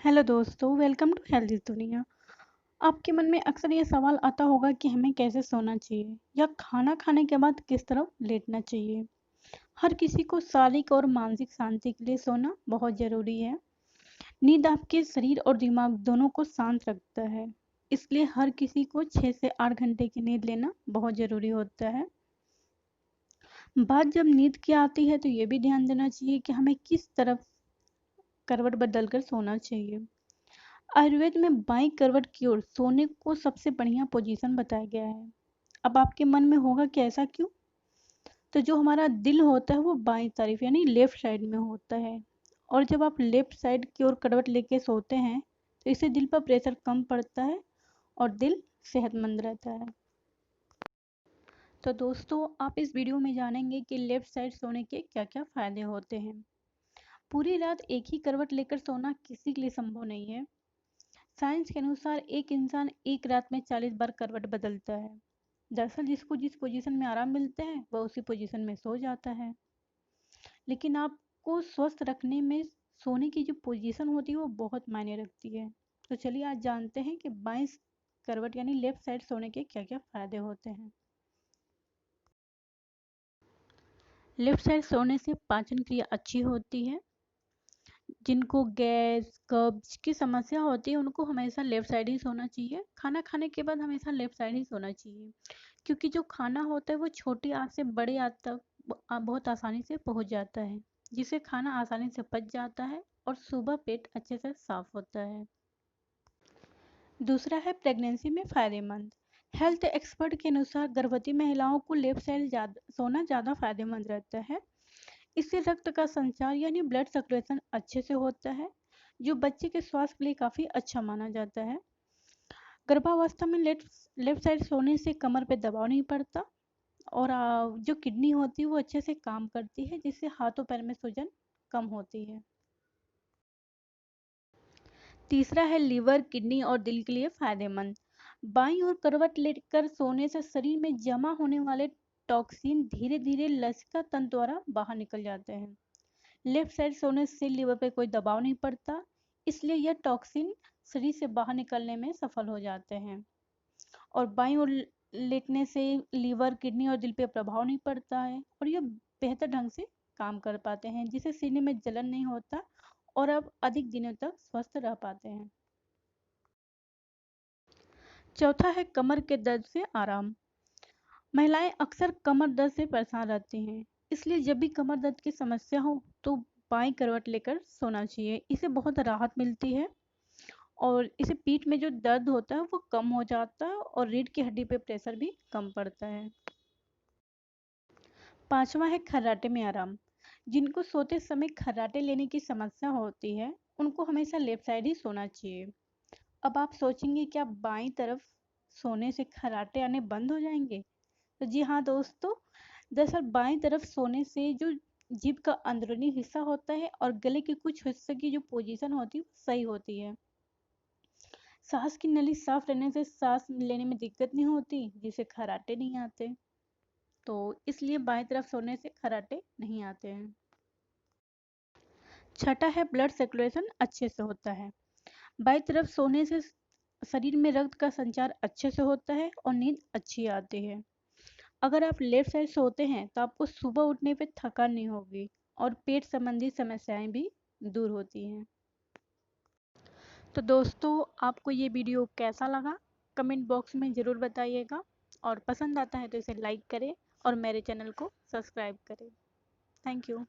Hello दोस्तों, welcome to healthy दुनिया। आपके मन में अक्सर ये सवाल आता होगा कि हमें कैसे सोना चाहिए या खाना खाने के बाद किस तरह लेटना चाहिए। हर किसी को शारीरिक और मानसिक शांति के लिए सोना बहुत ज़रूरी है। नींद आपके शरीर और दिमाग दोनों को शांत रखता है, इसलिए हर किसी को 6 से 8 घंटे की नींद लेना बहुत ज़रूरी होता है। बात जब नींद की आती है तो ये भी ध्यान देना चाहिए कि हमें किस तरफ करवट बदल कर सोना चाहिए। आयुर्वेद में बाईं करवट की ओर सोने को सबसे बढ़िया पोजीशन बताया गया है। अब आपके मन में होगा कि ऐसा क्यों? तो जो हमारा दिल होता है वो बाईं तरफ यानी लेफ्ट साइड में होता है, और जब आप लेफ्ट साइड की ओर करवट लेके सोते हैं तो इससे दिल पर प्रेशर कम पड़ता है और दिल सेहतमंद रहता है। तो दोस्तों, आप इस वीडियो में जानेंगे कि लेफ्ट साइड सोने के क्या क्या फायदे होते हैं। पूरी रात एक ही करवट लेकर सोना किसी के लिए संभव नहीं है। साइंस के अनुसार एक इंसान एक रात में 40 बार करवट बदलता है। दरअसल जिसको जिस पोजीशन में आराम मिलता है वह उसी पोजीशन में सो जाता है। लेकिन आपको स्वस्थ रखने में सोने की जो पोजीशन होती है वो बहुत मायने रखती है। तो चलिए आज जानते हैं कि बाईं करवट यानी लेफ्ट साइड सोने के क्या क्या फायदे होते हैं। लेफ्ट साइड सोने से पाचन क्रिया अच्छी होती है। जिनको गैस कब्ज की समस्या होती है उनको हमेशा लेफ्ट साइड ही सोना चाहिए। खाना खाने के बाद हमेशा लेफ्ट साइड ही सोना चाहिए, क्योंकि जो खाना होता है वो छोटी आंत से बड़ी आंत तक बहुत आसानी से पहुंच जाता है, जिससे खाना आसानी से पच जाता है और सुबह पेट अच्छे से साफ होता है। दूसरा है प्रेगनेंसी में फायदेमंद। हेल्थ एक्सपर्ट के अनुसार गर्भवती महिलाओं को लेफ्ट साइड सोना ज़्यादा फायदेमंद रहता है। इससे रक्त का संचार यानी ब्लड सर्कुलेशन अच्छे से होता है, जो बच्चे के स्वास्थ्य के लिए काफ़ी अच्छा माना जाता है। गर्भावस्था में लेफ्ट साइड सोने से कमर पे दबाव नहीं पड़ता, और जो किडनी होती है वो अच्छे से काम करती है, जिससे हाथों पैर में सूजन कम होती है। तीसरा है लीवर किडनी और दिल के लिए फायदेमंद। बाईं ओर करवट लेकर सोने से शरीर में जमा होने वाले टॉक्सिन धीरे धीरे लसिका तंत्र द्वारा बाहर निकल जाते हैं। लेफ्ट साइड सोने से लीवर पे कोई दबाव नहीं पड़ता, इसलिए यह टॉक्सिन शरीर से बाहर निकलने में सफल हो जाते हैं। और बाईं ओर लेटने से लीवर किडनी और दिल पे प्रभाव नहीं पड़ता है, और यह बेहतर ढंग से काम कर पाते हैं, जिससे सीने में जलन नहीं होता और अब अधिक दिनों तक स्वस्थ रह पाते हैं। चौथा है कमर के दर्द से आराम। महिलाएं अक्सर कमर दर्द से परेशान रहती हैं, इसलिए जब भी कमर दर्द की समस्या हो तो बाईं करवट लेकर सोना चाहिए। इससे बहुत राहत मिलती है और इससे पीठ में जो दर्द होता है वो कम हो जाता है और रीढ़ की हड्डी पे प्रेशर भी कम पड़ता है। पांचवा है खर्राटे में आराम। जिनको सोते समय खर्राटे लेने की समस्या होती है उनको हमेशा लेफ्ट साइड ही सोना चाहिए। अब आप सोचेंगे क्या बाईं तरफ सोने से खर्राटे आने बंद हो जाएंगे? तो जी हाँ दोस्तों, दरअसल बाईं तरफ सोने से जो जीभ का अंदरूनी हिस्सा होता है और गले के कुछ हिस्से की जो पोजीशन होती है वो सही होती है। सांस की नली साफ रहने से सांस लेने में दिक्कत नहीं होती, जिससे खर्राटे नहीं आते। तो इसलिए बाएं तरफ सोने से खर्राटे नहीं आते हैं। छठा है ब्लड सर्कुलेशन अच्छे से होता है। बाईं तरफ सोने से शरीर में रक्त का संचार अच्छे से होता है और नींद अच्छी आती है। अगर आप लेफ्ट साइड सोते हैं तो आपको सुबह उठने पे थकान नहीं होगी और पेट संबंधी समस्याएं भी दूर होती हैं। तो दोस्तों, आपको ये वीडियो कैसा लगा कमेंट बॉक्स में ज़रूर बताइएगा, और पसंद आता है तो इसे लाइक करें और मेरे चैनल को सब्सक्राइब करें। Thank you.